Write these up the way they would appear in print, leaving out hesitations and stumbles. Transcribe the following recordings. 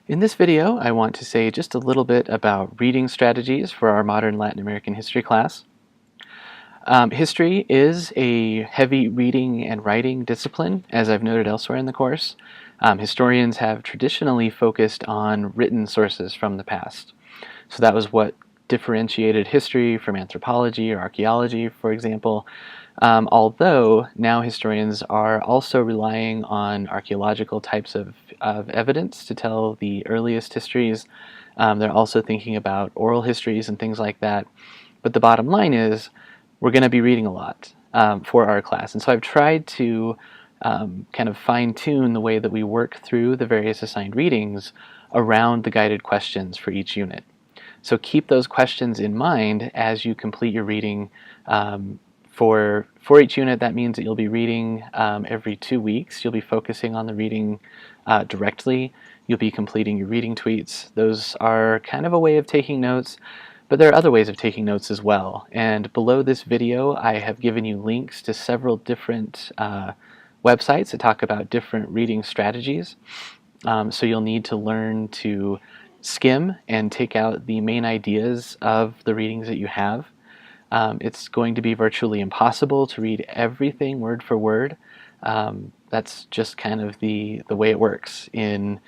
In this video, I want to say just a little bit about reading strategies for our modern Latin American history class. History is a heavy reading and writing discipline, as I've noted elsewhere in the course. Historians have traditionally focused on written sources from the past. So that was what differentiated history from anthropology or archaeology, for example. Although now historians are also relying on archaeological types of evidence to tell the earliest histories. They're also thinking about oral histories and things like that. But the bottom line is we're going to be reading a lot for our class. And so I've tried to kind of fine-tune the way that we work through the various assigned readings around the guided questions for each unit. So keep those questions in mind as you complete your reading. For each unit, that means that you'll be reading every 2 weeks. You'll be focusing on the reading directly. You'll be completing your reading tweets. Those are kind of a way of taking notes, but there are other ways of taking notes as well. And below this video, I have given you links to several different websites that talk about different reading strategies. So you'll need to learn to skim and take out the main ideas of the readings that you have. It's going to be virtually impossible to read everything word for word. That's just kind of the way it works in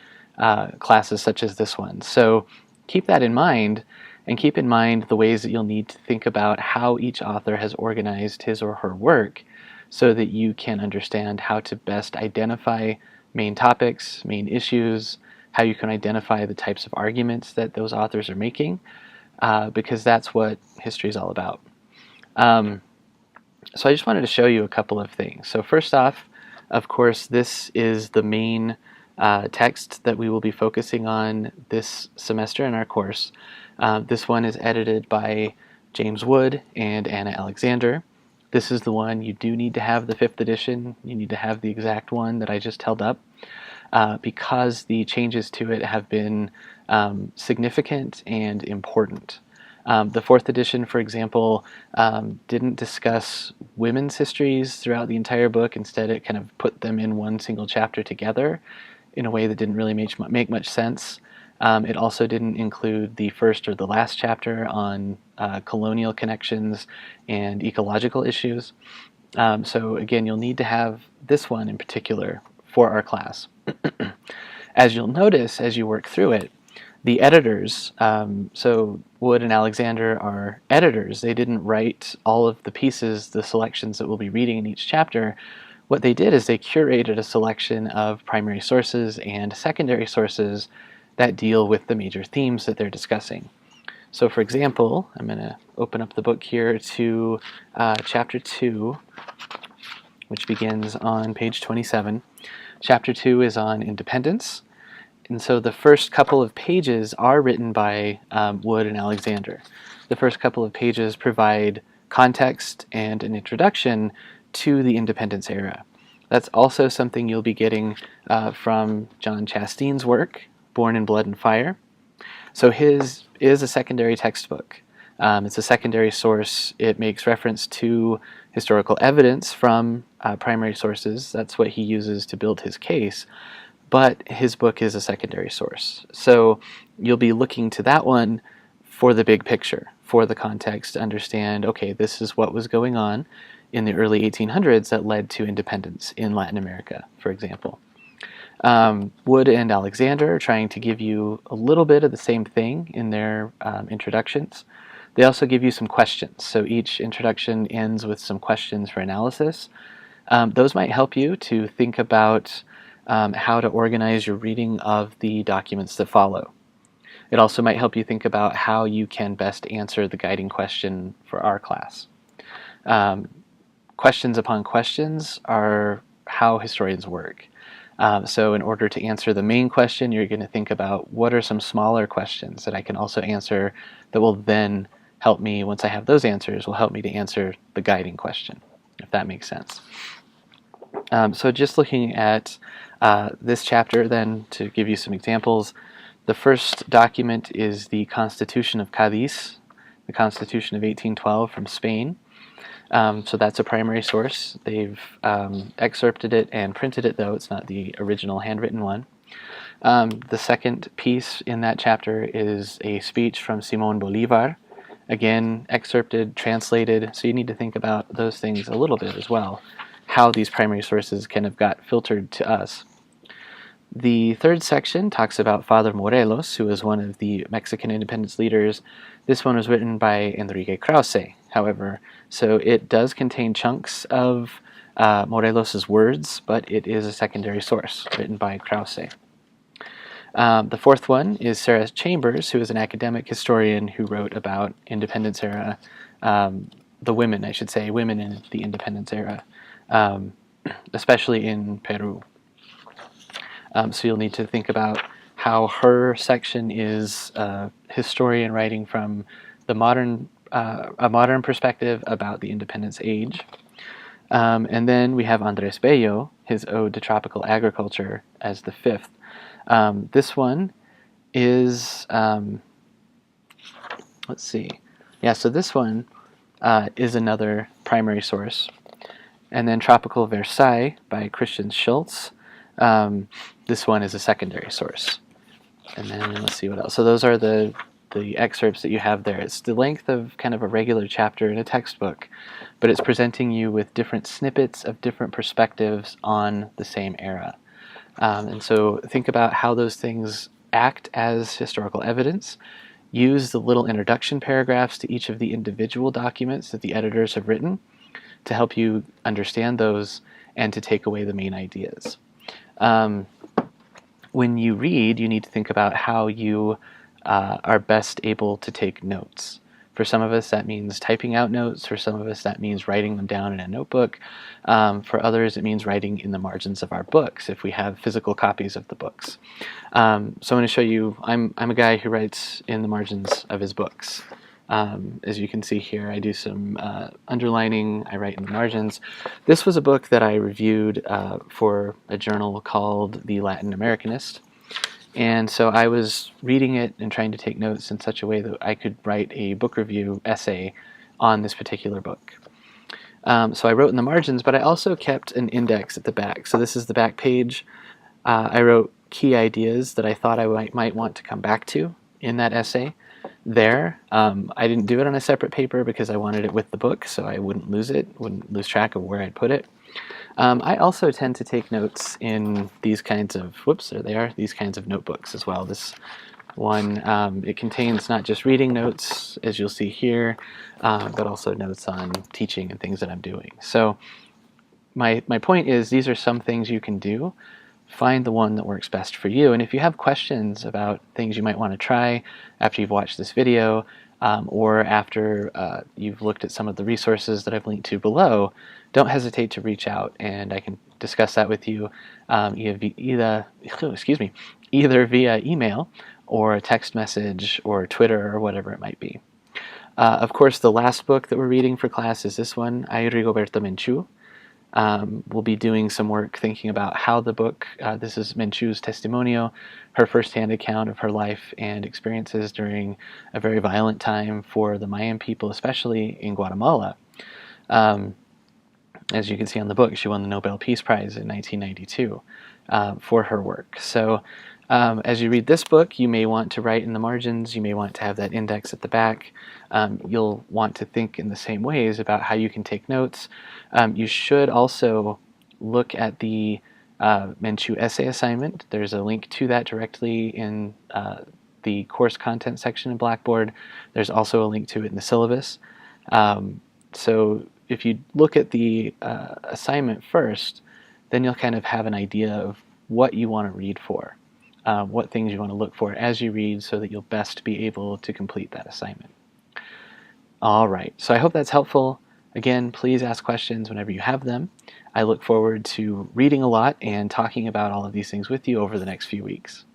classes such as this one. So keep that in mind, and keep in mind the ways that you'll need to think about how each author has organized his or her work so that you can understand how to best identify main topics, main issues, how you can identify the types of arguments that those authors are making, because that's what history is all about. So I just wanted to show you a couple of things. So first off, of course, this is the main text that we will be focusing on this semester in our course. This one is edited by James Wood and Anna Alexander. This is the one you do need to have the 5th edition. You need to have the exact one that I just held up because the changes to it have been significant and important. The 4th edition, for example, didn't discuss women's histories throughout the entire book. Instead, it kind of put them in one single chapter together in a way that didn't really make much sense. It also didn't include the first or the last chapter on colonial connections and ecological issues. So again, you'll need to have this one in particular for our class. As you'll notice as you work through it, the editors, so Wood and Alexander are editors. They didn't write all of the pieces, the selections that we'll be reading in each chapter. What they did is they curated a selection of primary sources and secondary sources that deal with the major themes that they're discussing. So for example, I'm going to open up the book here to chapter 2, which begins on page 27. Chapter 2 is on independence. And so the first couple of pages are written by Wood and Alexander. The first couple of pages provide context and an introduction to the independence era. That's also something you'll be getting from John Chastain's work, Born in Blood and Fire. So his is a secondary textbook. It's a secondary source. It makes reference to historical evidence from primary sources. That's what he uses to build his case. But his book is a secondary source. So you'll be looking to that one for the big picture, for the context, to understand, okay, this is what was going on in the early 1800s that led to independence in Latin America, for example. Wood and Alexander are trying to give you a little bit of the same thing in their introductions. They also give you some questions. So each introduction ends with some questions for analysis. Those might help you to think about how to organize your reading of the documents that follow. It also might help you think about how you can best answer the guiding question for our class. Questions upon questions are how historians work. So in order to answer the main question, you're going to think about what are some smaller questions that I can also answer that will then help me, once I have those answers, will help me to answer the guiding question, if that makes sense. So just looking at this chapter then, to give you some examples, the first document is the Constitution of Cadiz, the Constitution of 1812 from Spain. So that's a primary source. They've excerpted it and printed it, though it's not the original handwritten one. The second piece in that chapter is a speech from Simón Bolívar, again, excerpted, translated, so you need to think about those things a little bit as well, how these primary sources kind of got filtered to us. The third section talks about Father Morelos, who was one of the Mexican independence leaders. This one was written by Enrique Krause, however, so it does contain chunks of Morelos' words, but it is a secondary source written by Krause. The fourth one is Sarah Chambers, who is an academic historian who wrote about independence era, the women, I should say, women in the independence era, especially in Peru. So you'll need to think about how her section is historian writing from the a modern perspective about the independence age. And then we have Andres Bello, his Ode to Tropical Agriculture, as the fifth. This one is, let's see. Yeah, so this one is another primary source. And then Tropical Versailles by Christian Schultz. This one is a secondary source. And then let's see what else. So those are the excerpts that you have there. It's the length of kind of a regular chapter in a textbook, but it's presenting you with different snippets of different perspectives on the same era. And so think about how those things act as historical evidence. Use the little introduction paragraphs to each of the individual documents that the editors have written to help you understand those and to take away the main ideas. When you read, you need to think about how you are best able to take notes. For some of us, that means typing out notes. For some of us, that means writing them down in a notebook. For others, it means writing in the margins of our books, if we have physical copies of the books. So I'm going to show you, I'm a guy who writes in the margins of his books. As you can see here, I do some underlining, I write in the margins. This was a book that I reviewed for a journal called The Latin Americanist. And so I was reading it and trying to take notes in such a way that I could write a book review essay on this particular book. So I wrote in the margins, but I also kept an index at the back. So this is the back page. I wrote key ideas that I thought I might want to come back to in that essay there. I didn't do it on a separate paper because I wanted it with the book so I wouldn't lose it, wouldn't lose track of where I'd put it. I also tend to take notes in these kinds of, whoops, there they are, these kinds of notebooks as well. This one, it contains not just reading notes, as you'll see here, but also notes on teaching and things that I'm doing. So my point is, these are some things you can do. Find the one that works best for you. And if you have questions about things you might want to try after you've watched this video, or after you've looked at some of the resources that I've linked to below, don't hesitate to reach out and I can discuss that with you either via email or a text message or Twitter or whatever it might be. Of course, the last book that we're reading for class is this one, Ay Rigoberta Menchú. We'll be doing some work thinking about how the book, this is Menchú's Testimonio, her first-hand account of her life and experiences during a very violent time for the Mayan people, especially in Guatemala. As you can see on the book, she won the Nobel Peace Prize in 1992 for her work. So as you read this book, you may want to write in the margins, you may want to have that index at the back. You'll want to think in the same ways about how you can take notes. You should also look at the Menchú essay assignment. There's a link to that directly in the course content section in Blackboard. There's also a link to it in the syllabus. So if you look at the assignment first, then you'll kind of have an idea of what you want to read for, what things you want to look for as you read so that you'll best be able to complete that assignment. All right, so I hope that's helpful. Again, please ask questions whenever you have them. I look forward to reading a lot and talking about all of these things with you over the next few weeks.